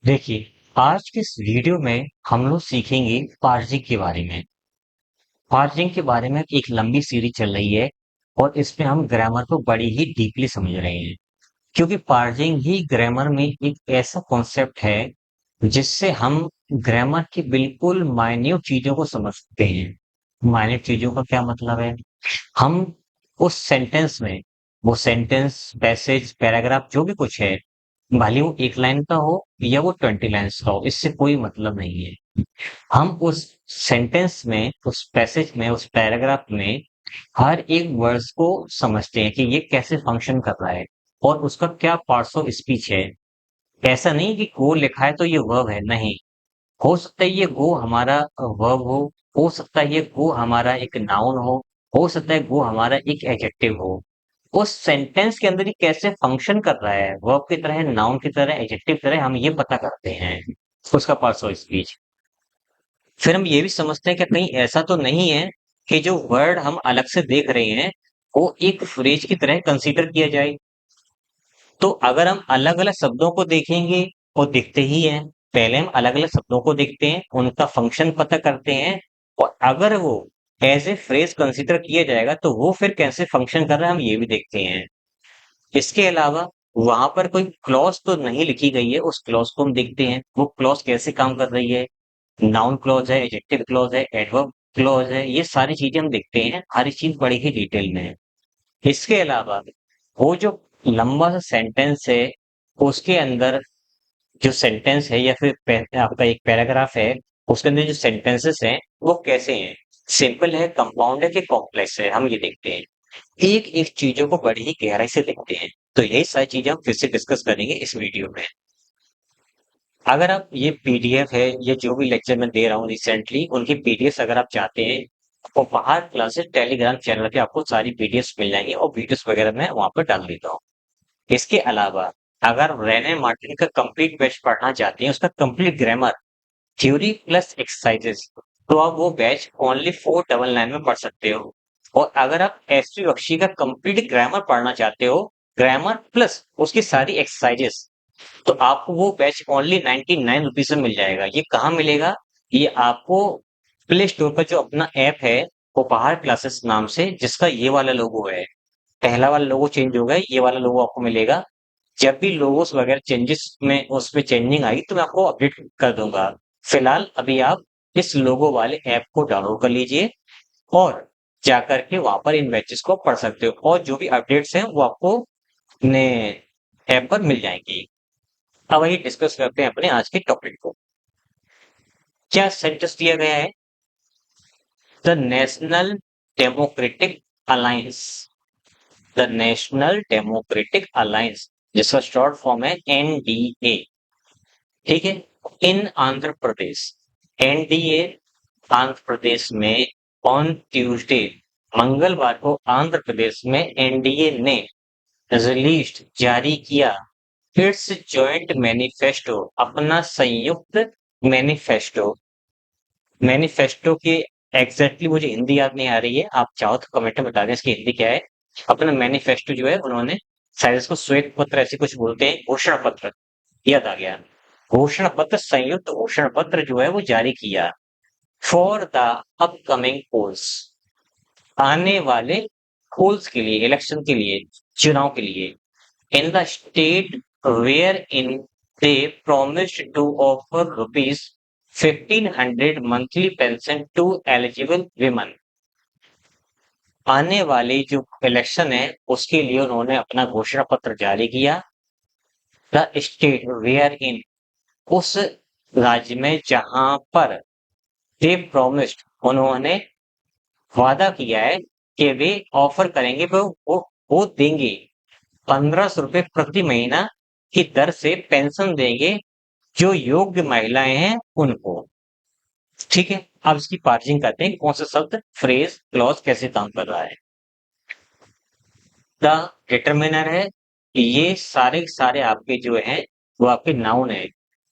देखिए, आज के इस वीडियो में हम लोग सीखेंगे पार्सिंग के बारे में। पार्सिंग के बारे में एक लंबी सीरीज चल रही है और इसमें हम ग्रामर को बड़ी ही डीपली समझ रहे हैं। क्योंकि पार्सिंग ही ग्रामर में एक ऐसा कॉन्सेप्ट है जिससे हम ग्रामर की बिल्कुल माइन्यूट चीजों को समझते हैं। माइन्यूट चीजों का क्या मतलब है? हम उस सेंटेंस में वो सेंटेंस, पैसेज, पैराग्राफ जो भी कुछ है, भले वो एक लाइन का हो या वो 20 लाइन्स का हो, इससे कोई मतलब नहीं है। हम उस सेंटेंस में, उस पैसेज में, उस पैराग्राफ में हर एक वर्ड्स को समझते हैं कि ये कैसे फंक्शन कर रहा है और उसका क्या पार्ट्स ऑफ स्पीच है। ऐसा नहीं कि गो लिखा है तो ये वर्ब है, नहीं। हो सकता है ये गो हमारा वर्ब हो सकता है ये गो हमारा एक नाउन हो सकता है गो हमारा एक एडजेक्टिव हो। उस सेंटेंस के अंदर ये कैसे फंक्शन कर रहा है, वर्ब की तरह, नाउन की तरह, एडजेक्टिव की तरह, हम ये पता करते हैं उसका पार्ट्स ऑफ स्पीच। फिर हम ये भी समझते हैं कि कहीं ऐसा तो नहीं है कि जो वर्ड हम अलग से देख रहे हैं वो एक फ्रेज की तरह कंसीडर किया जाए। तो अगर हम अलग अलग शब्दों को देखेंगे, वो दिखते ही हैं। पहले हम अलग अलग शब्दों को देखते हैं, उनका फंक्शन पता करते हैं, और अगर वो एज ए फ्रेज कंसीडर किया जाएगा तो वो फिर कैसे फंक्शन कर रहा है हम ये भी देखते हैं। इसके अलावा वहां पर कोई क्लॉज तो नहीं लिखी गई है, उस क्लॉज को हम देखते हैं, वो क्लॉज कैसे काम कर रही है। नाउन क्लॉज है, एडजेक्टिव क्लॉज है, एडवर्ब क्लॉज है, ये सारी चीजें हम देखते हैं, हर एक चीज बड़ी ही डिटेल में है। इसके अलावा वो जो लंबा सा सेंटेंस है, उसके अंदर जो सेंटेंस है या फिर आपका एक पैराग्राफ है, उसके अंदर जो सेंटेंसेस हैं वो कैसे हैं, सिंपल है, कंपाउंड है कि कॉम्प्लेक्स है, हम ये देखते हैं। एक एक चीजों को बड़ी ही गहराई से देखते हैं। तो यही सारी चीजें हम फिर से डिस्कस करेंगे इस वीडियो में। अगर आप ये पीडीएफ है, ये जो भी लेक्चर मैं दे रहा हूँ रिसेंटली, उनकी पीडीएफ अगर आप चाहते हैं तो बाहर क्लासेस टेलीग्राम चैनल पे आपको सारी पीडीएफ मिल जाएंगी और वीडियोस वगैरह मैं वहां पर डाल देता हूँ। इसके अलावा अगर रेने मार्टिन का कंप्लीट बैच पढ़ना चाहते हैं, उसका complete grammar, theory plus exercises, तो आप वो बैच ओनली 499 में पढ़ सकते हो। और अगर आप एसवी बख्शी का कंप्लीट ग्रामर पढ़ना चाहते हो, ग्रामर प्लस उसकी सारी एक्सरसाइजेस, तो आपको वो बैच ओनली 99 रुपीज में मिल जाएगा। ये कहाँ मिलेगा? ये आपको प्ले स्टोर पर जो अपना ऐप है, उपहार क्लासेस नाम से, जिसका ये वाला लोगो है, पहला वाला लोगो चेंज हो गया, ये वाला लोगो आपको मिलेगा। जब भी लोगोस वगैरह चेंजेस में उस पे चेंजिंग आई तो मैं आपको अपडेट कर दूंगा। फिलहाल अभी आप इस लोगो वाले ऐप को डाउनलोड कर लीजिए और जाकर के वहां पर इन बैचेस को पढ़ सकते हो, और जो भी अपडेट्स हैं वो आपको अपने ऐप पर मिल जाएंगी। अब वही डिस्कस करते हैं अपने आज के टॉपिक को। क्या सेंटेंस दिया गया है? The national democratic alliance. The national democratic alliance, जिसका शॉर्ट फॉर्म है एनडीए। ठीक है। इन आंध्र प्रदेश, एनडीए आंध्र प्रदेश में, ऑन ट्यूसडे, मंगलवार को आंध्र प्रदेश में एनडीए ने रिलीज्ड, जारी किया, इट्स जॉइंट मैनिफेस्टो, अपना संयुक्त मैनिफेस्टो। मैनिफेस्टो की एग्जैक्टली मुझे हिंदी याद नहीं आ रही है, आप चाहो तो कमेंट में बता दें इसकी हिंदी क्या है। अपना मैनिफेस्टो जो है उन्होंने, शायद इसको श्वेत पत्र ऐसे कुछ बोलते हैं, घोषणा पत्र, याद आ गया। घोषणा पत्र, संयुक्त घोषणा पत्र जो है वो जारी किया, फॉर द अपकमिंग पोल्स, आने वाले पोल्स के लिए, इलेक्शन के लिए, चुनाव के लिए, in the state where in they promised to offer rupees 1500 monthly pension to eligible women। आने वाली जो इलेक्शन है उसके लिए उन्होंने अपना घोषणा पत्र जारी किया। द स्टेट वेयर इन, उस राज्य में जहां पर, दे प्रोमिस्ड, उन्होंने वादा किया है कि वे ऑफर करेंगे, वो देंगे 1500 रुपए प्रति महीना की दर से पेंशन देंगे जो योग्य महिलाएं हैं उनको। ठीक है। अब इसकी पार्जिंग करते हैं, कौन सा शब्द, फ्रेज, क्लॉज कैसे काम कर रहा है। द डिटरमिनर है, ये सारे सारे आपके जो हैं वो आपके नाउन है।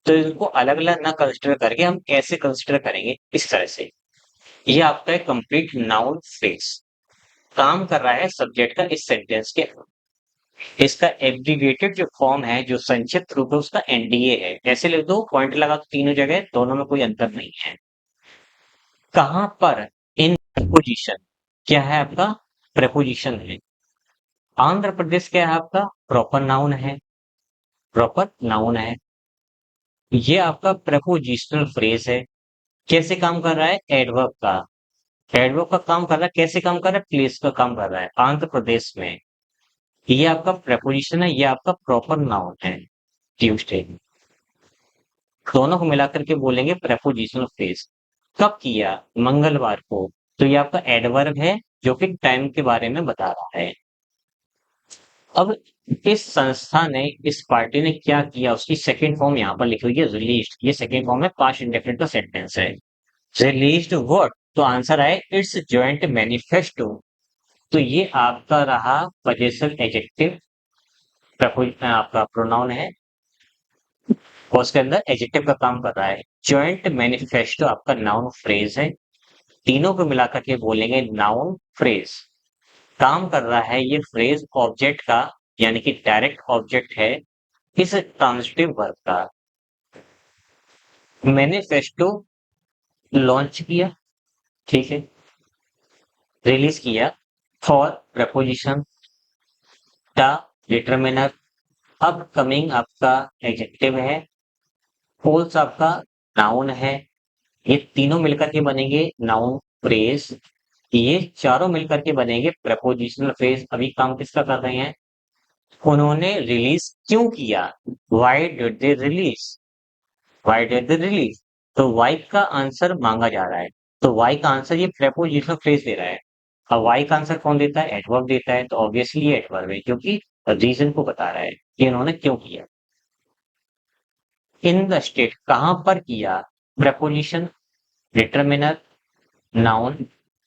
तो इनको अलग अलग ना कंसिडर करके हम कैसे कंसिडर करेंगे, इस तरह से। ये आपका एक कंप्लीट नाउन फ्रेज काम कर रहा है सब्जेक्ट का इस सेंटेंस के। इसका एब्रिविएटेड जो फॉर्म है, जो संक्षिप्त रूप है उसका एनडीए है। ऐसे लिख दो, पॉइंट लगा दो तीनों जगह, दोनों में कोई अंतर नहीं है। कहां पर इन प्रपोजिशन क्या है आपका? प्रपोजिशन है। आंध्र प्रदेश क्या है आपका? प्रॉपर नाउन है। प्रॉपर नाउन है। ये आपका प्रपोजिशनल फ्रेज है। कैसे काम कर रहा है? एडवर्ब का। एडवर्ब का काम कर रहा है, कैसे काम कर रहा है? प्लेस का काम कर रहा है आंध्र प्रदेश में। ये आपका प्रपोजिशन है, ये आपका प्रॉपर नाउन है। ट्यूसडे। दोनों को मिलाकर के बोलेंगे प्रपोजिशनल फ्रेज। कब किया? मंगलवार को। तो ये आपका एडवर्ब है, जो कि टाइम के बारे में बता रहा है। अब इस संस्था ने, इस पार्टी ने क्या किया, उसकी सेकंड फॉर्म यहाँ पर लिखी हुई है, रिलीज्ड। ये सेकंड फॉर्म है, पास्ट इंडेफिनिट का सेंटेंस है। Released what? तो आंसर आए इट्स जॉइंट मैनिफेस्टो। तो ये आपका रहा पजेसिव एडजेक्टिव, आपका प्रोनाउन है, और उसके अंदर एडजेक्टिव का काम कर रहा है। जॉइंट मैनिफेस्टो आपका नाउन फ्रेज है। तीनों को मिलाकर के बोलेंगे नाउन फ्रेज। काम कर रहा है ये फ्रेज ऑब्जेक्ट का, यानी कि डायरेक्ट ऑब्जेक्ट है इस ट्रांजिटिव वर्ब का। मैनिफेस्टो लॉन्च किया, ठीक है, रिलीज किया। For preposition, the determiner, upcoming आपका एडजेक्टिव है, फोल्स आपका नाउन है। ये तीनों मिलकर के बनेंगे नाउन फ्रेज। ये चारों मिलकर के बनेंगे प्रपोजिशनल फ्रेज। अभी काम किसका कर रहे हैं? उन्होंने रिलीज क्यों किया? Why did they release? Why did they release? तो वाई का आंसर मांगा जा रहा है। तो वाई का आंसर ये प्रपोजिशनल फ्रेज दे रहा है। अब वाई का आंसर कौन देता है? एडवर्ब देता है। तो ऑब्वियसली ये एडवर्ब है, क्योंकि रीजन को बता रहा है कि इन्होंने क्यों किया। इन द स्टेट, कहां पर किया? प्रपोजिशन, डिटरमिनर, नाउन,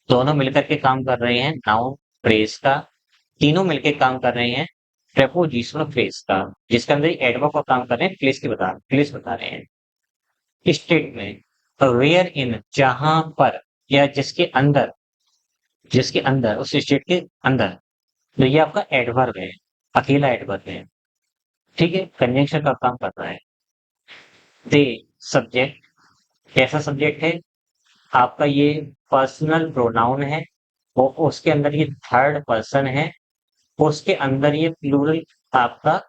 दोनों मिलकर के काम कर रहे हैं नाउन फ्रेज का। तीनों मिलकर काम कर रहे हैं प्रेपोजिशनल फ्रेज का, जिसके अंदर एडवर्ब का काम कर रहे हैं, प्लेस बता रहे हैं। स्टेट में वेयर इन, जहां पर, या जिसके अंदर उस स्टेट के अंदर। तो ये आपका एडवर्ब है, अकेला एडवर्ब है, ठीक है, कंजंक्शन का काम कर रहा है। दे, सब्जेक्ट। कैसा सब्जेक्ट है आपका? ये पर्सनल प्रोनाउन है, और उसके अंदर ये थर्ड पर्सन है, उसके अंदर ये प्लूरल आपका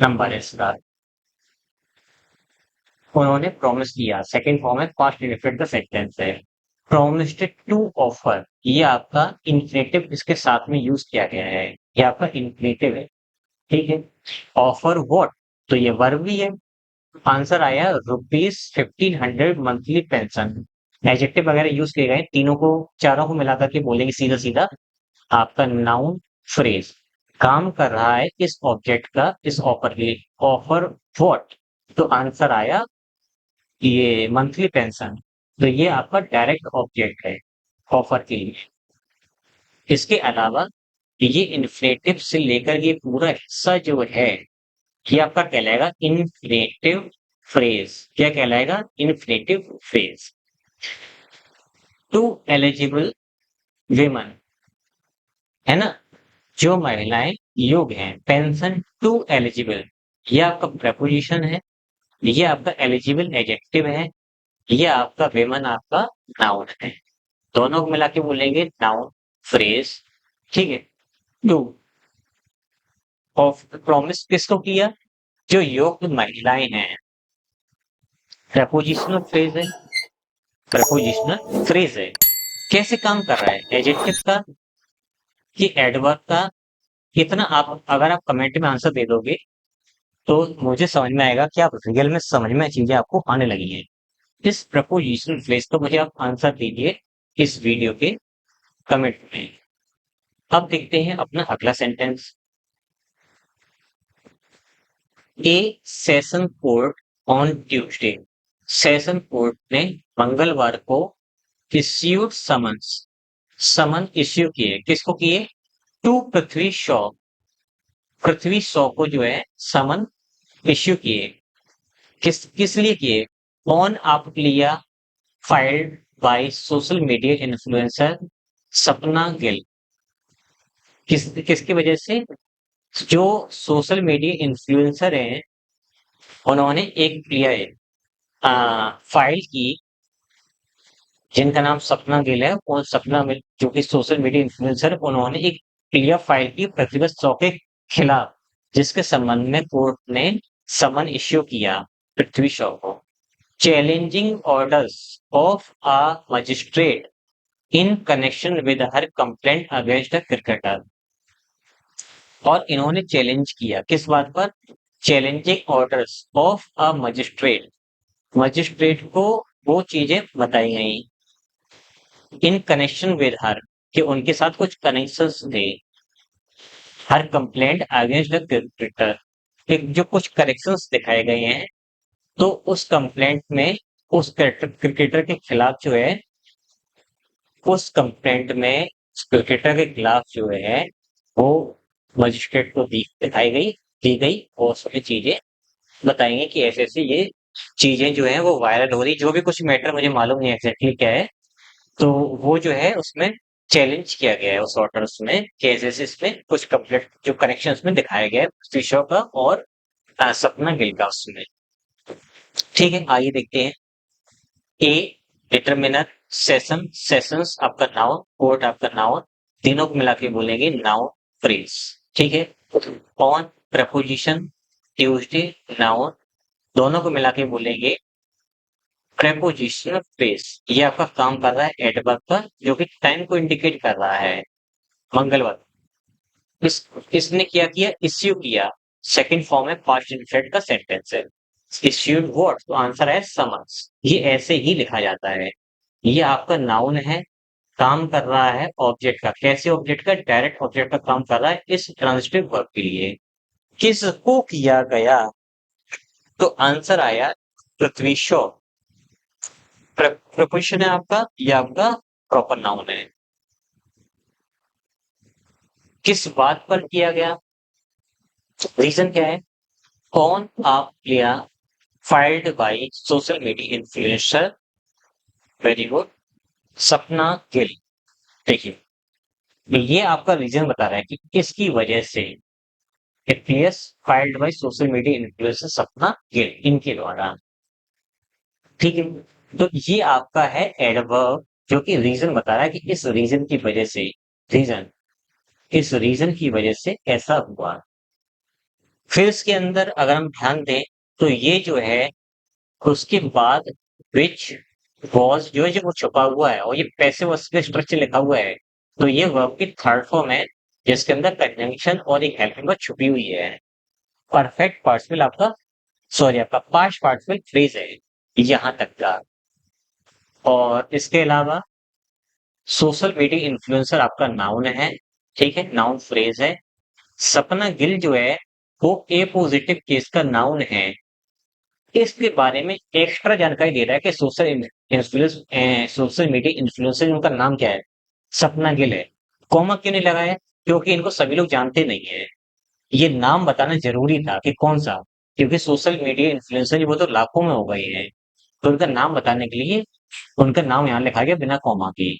नंबर है इसका। उन्होंने प्रॉमिस किया, सेकंड फॉर्म है, पास्ट इंडेफिनिट का सेंटेंस है। प्रॉमिस्ड टू ऑफर, ये आपका इन्फिनेटिव इसके साथ में यूज किया गया है। ये आपका इन्फिनेटिव है, ठीक है। Offer what? तो ये वर्ब भी है। आंसर आया ₹1500 मंथली पेंशन। एडजेक्टिव वगैरह यूज किए गए, तीनों को, चारों को मिलाकर के बोलेंगे सीधा सीधा आपका नाउन फ्रेज। काम कर रहा है इस ऑब्जेक्ट का, इस ऑफर के लिए। Offer what? तो आंसर आया ये मंथली पेंशन। तो ये आपका डायरेक्ट ऑब्जेक्ट है ऑफर के लिए। इसके अलावा ये इन्फ्लेटिव से लेकर ये पूरा हिस्सा जो है, ये आपका कहलाएगा इन्फ्लेटिव फ्रेज। क्या कहलाएगा? इन्फ्लेटिव फ्रेज। टू एलिजिबल विमन, है ना, जो महिलाएं योग्य हैं, पेंशन टू एलिजिबल, ये आपका प्रपोजिशन है, ये आपका एलिजिबल एडजेक्टिव है, ये आपका विमन आपका नाउन है। दोनों को मिला के बोलेंगे नाउन फ्रेज, ठीक है। टू ऑफ प्रॉमिस किसको किया? जो योग्य महिलाएं हैं। प्रपोजिशनल फ्रेज है, प्रपोजिशनल फ्रेज है। कैसे काम कर रहा है? एडजेक्टिव का कि एडवर्ब का? कितना आप, अगर आप कमेंट में आंसर दे दोगे तो मुझे समझ में आएगा कि आप रियल में समझ में चीजें आपको आने लगी हैं। इस प्रपोजिशनल फ्रेज को मुझे आप आंसर दीजिए इस वीडियो के कमेंट में। अब देखते हैं अपना अगला sentence. A session court on Tuesday, session court ने मंगलवार को इश्यूड समन्स, समन इश्यू किए, किसको किए? टू पृथ्वी शॉ, पृथ्वी शॉ को जो है समन इश्यू किए। किस किस लिए किए? ऑन आप लिया, filed by social media influencer सपना गिल। किसकी वजह से? जो सोशल मीडिया इन्फ्लुएंसर हैं, उन्होंने एक फाइल की जिनका नाम सपना गिल है, और सपना मिल जो कि सोशल मीडिया इन्फ्लुएंसर, उन्होंने एक क्लियर फाइल की प्रतिबद्ध शॉ के खिलाफ, जिसके संबंध में कोर्ट ने समन इश्यू किया पृथ्वी शॉ को, challenging orders of a magistrate in connection with her complaint against the cricketer. और इन्होंने चैलेंज किया किस बात पर? Challenging orders of a magistrate, magistrate को वो चीजें बताई गई इन कनेक्शन विद हर, कि उनके साथ कुछ कनेक्शंस थे, हर कंप्लेंट अगेंस्ट द क्रिकेटर, जो कुछ करेक्शंस दिखाए गए हैं, तो उस कंप्लेंट में उस क्रिकेटर के खिलाफ जो है, उस कंप्लेंट में क्रिकेटर के खिलाफ जो है, वो मजिस्ट्रेट को दी गई, और उसमें चीजें बताएंगे कि ऐसे ऐसे ये चीजें जो है वो वायरल हो रही, जो भी कुछ मैटर मुझे मालूम नहीं एग्जैक्टली क्या है, तो वो जो है उसमें चैलेंज किया गया है उस ऑर्डर्स में, कि ऐसे ऐसे इसमें कुछ कंप्लीट जो कनेक्शन में दिखाया गया है शीशो का और सपना गिल का उसमें। ठीक है, आइए देखते हैं। ए डिटरमिनर, सेशंस आपका नाउन, कोर्ट आपका नाउन, तीनों को मिला के बोलेंगे नाउन फ्रेज। ठीक है, ऑन प्रपोजिशन, ट्यूसडे, नाउन, दोनों को मिला के बोलेंगे प्रेपोजिशनल फ्रेज। ये आपका काम कर रहा है एडवर्ब पर, जो कि टाइम को इंडिकेट कर रहा है। मंगलवार, इस इसने क्या किया? इश्यू किया, सेकंड फॉर्म है पास्ट इंडेफिनिट का सेंटेंस है। Issued what? तो आंसर है समन्स। ये ऐसे ही लिखा जाता है। ये आपका नाउन है, काम कर रहा है ऑब्जेक्ट का। कैसे ऑब्जेक्ट का? डायरेक्ट ऑब्जेक्ट का काम कर रहा है इस ट्रांजिटिव वर्ब के लिए। किसको किया गया? तो आंसर आया पृथ्वी शॉ। प्रपोजिशन है आपका, ये आपका प्रॉपर नाउन है। किस बात पर किया गया? रीजन क्या है? कौन आप player filed by social media influencer, very good, सपना गिल। देखिए, तो ये आपका रीजन बता रहा है कि किसकी वजह से APS filed by social media influencer सपना गिल, इनके द्वारा। ठीक है, तो ये आपका है एडवर्ब, जो कि रीजन बता रहा है कि इस रीजन की वजह से, रीजन, इस रीजन की वजह से ऐसा हुआ। फिर इसके अंदर अगर हम ध्यान दें, तो ये जो है उसके बाद विच वॉज जो है, जो वो छुपा हुआ है, और ये पैसिव वॉइस का स्ट्रक्चर लिखा हुआ है, तो ये वर्ब की थर्ड फॉर्म है, जिसके अंदर कंजंक्शन और एक हेल्पिंग वर्ब छुपी हुई है। परफेक्ट पार्टिसिपल आपका, सॉरी आपका पास्ट पार्टिसिपल फ्रेज है यहां तक का। और इसके अलावा सोशल मीडिया इन्फ्लुएंसर आपका नाउन है। ठीक है, नाउन फ्रेज है। सपना गिल जो है वो ए पॉजिटिव केस का नाउन है। इसके बारे में एक्स्ट्रा जानकारी दे रहा है कि सोशल मीडिया इन्फ्लुएंसर उनका नाम क्या है? सपना गिल है। कॉमा क्यों नहीं लगाया? क्योंकि इनको सभी लोग जानते नहीं है। ये नाम बताना जरूरी था कि कौन सा, क्योंकि सोशल मीडिया इन्फ्लुएंसर वो तो लाखों में हो गए हैं, तो उनका नाम बताने के लिए उनका नाम यहाँ लिखा गया बिना कॉमा के।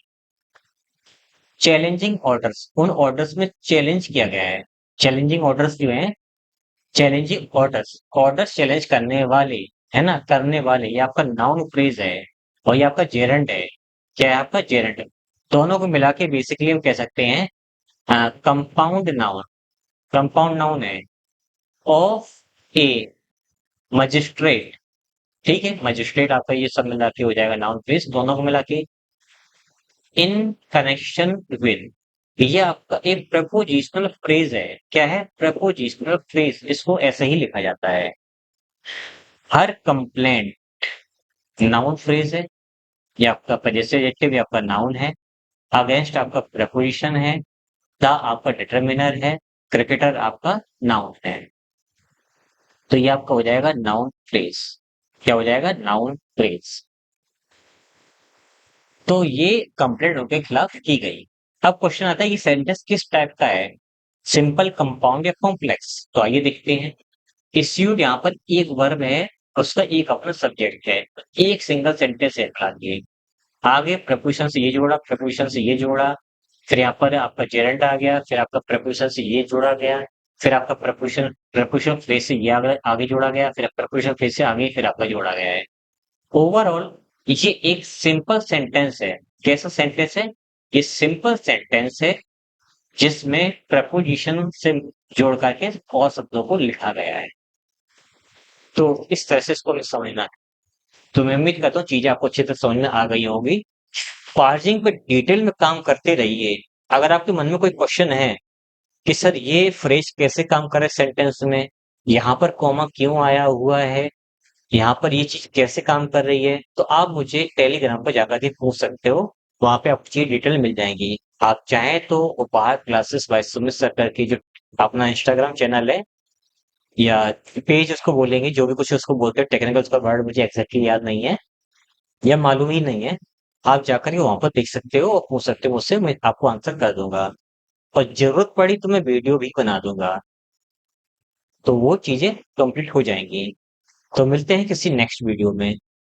चैलेंजिंग ऑर्डर्स, उन ऑर्डर्स में चैलेंज किया गया है। चैलेंजिंग ऑर्डर्स जो है, चैलेंजिंग ऑर्डर्स, ऑर्डर्स चैलेंज करने वाले, है ना, करने वाले, ये आपका नाउन फ्रेज है, और ये आपका जेरेंट है। क्या है आपका? जेरेंट। दोनों को मिला के बेसिकली हम कह सकते हैं कंपाउंड नाउन। कंपाउंड नाउन है ऑफ ए मजिस्ट्रेट। ठीक है, मजिस्ट्रेट आपका ये सब मिला के हो जाएगा नाउन फ्रेज, दोनों को मिला के इन कनेक्शन विद। ये आपका एक प्रपोजिशनल फ्रेज है। क्या है? प्रपोजिशनल फ्रेज, इसको ऐसे ही लिखा जाता है। हर कंप्लेंट नाउन फ्रेज है, ये आपका पजेसिव एडजेक्टिव, ये आपका नाउन है। अगेंस्ट आपका प्रपोजिशन है। द आपका डिटरमिनर है। क्रिकेटर आपका नाउन है। तो ये आपका हो जाएगा नाउन फ्रेज। क्या हो जाएगा? Noun phrase. तो ये कंप्लेंट उनके खिलाफ की गई। अब क्वेश्चन आता है कि सेंटेंस किस टाइप का है, सिंपल, कंपाउंड या कॉम्प्लेक्स? तो आइए देखते हैं। इश्यूड यहाँ पर एक वर्ब है, उसका एक अपना सब्जेक्ट है, एक सिंगल सेंटेंस है खाली। आगे प्रपोजिशन से ये जोड़ा, प्रपोजिशन से ये जोड़ा, फिर यहाँ पर आपका जेरेंट आ गया, फिर आपका प्रपोजिशन से ये जोड़ा गया, फिर आपका प्रपोजिशन प्रपोजिशन फ्रेज से ये आगे आगे जोड़ा गया, फिर प्रपोजिशन फ्रेज से आगे फिर आपका जोड़ा गया है। ओवरऑल ये एक सिंपल सेंटेंस है। कैसा सेंटेंस है? ये सिंपल सेंटेंस है जिसमें प्रपोजिशन से जोड़ करके और शब्दों को लिखा गया है। तो इस तरह से इसको हमें समझना है। तो मैं उम्मीद करता हूँ चीजें आपको अच्छी तरह समझ में आ गई होंगी। पार्सिंग पे डिटेल में काम करते रहिए। अगर आपके मन में कोई क्वेश्चन है कि सर ये फ्रेज कैसे काम करे सेंटेंस में, यहाँ पर कॉमा क्यों आया हुआ है, यहाँ पर ये चीज कैसे काम कर रही है, तो आप मुझे टेलीग्राम पर जाकर के पूछ सकते हो। वहां पे आपको चीज डिटेल मिल जाएंगी। आप चाहें तो उपहार क्लासेस बाय सुमित सर करके जो अपना इंस्टाग्राम चैनल है या पेज उसको बोलेंगे, जो भी कुछ उसको बोलते हैं टेक्निकल, उसका वर्ड मुझे एग्जैक्टली याद नहीं है या मालूम ही नहीं है। आप जाकर के वहां पर देख सकते हो और पूछ सकते हो मुझसे, मैं आपको आंसर कर दूंगा। और जरूरत पड़ी तो मैं वीडियो भी बना दूंगा। तो वो चीजें कंप्लीट हो जाएंगी। तो मिलते हैं किसी नेक्स्ट वीडियो में।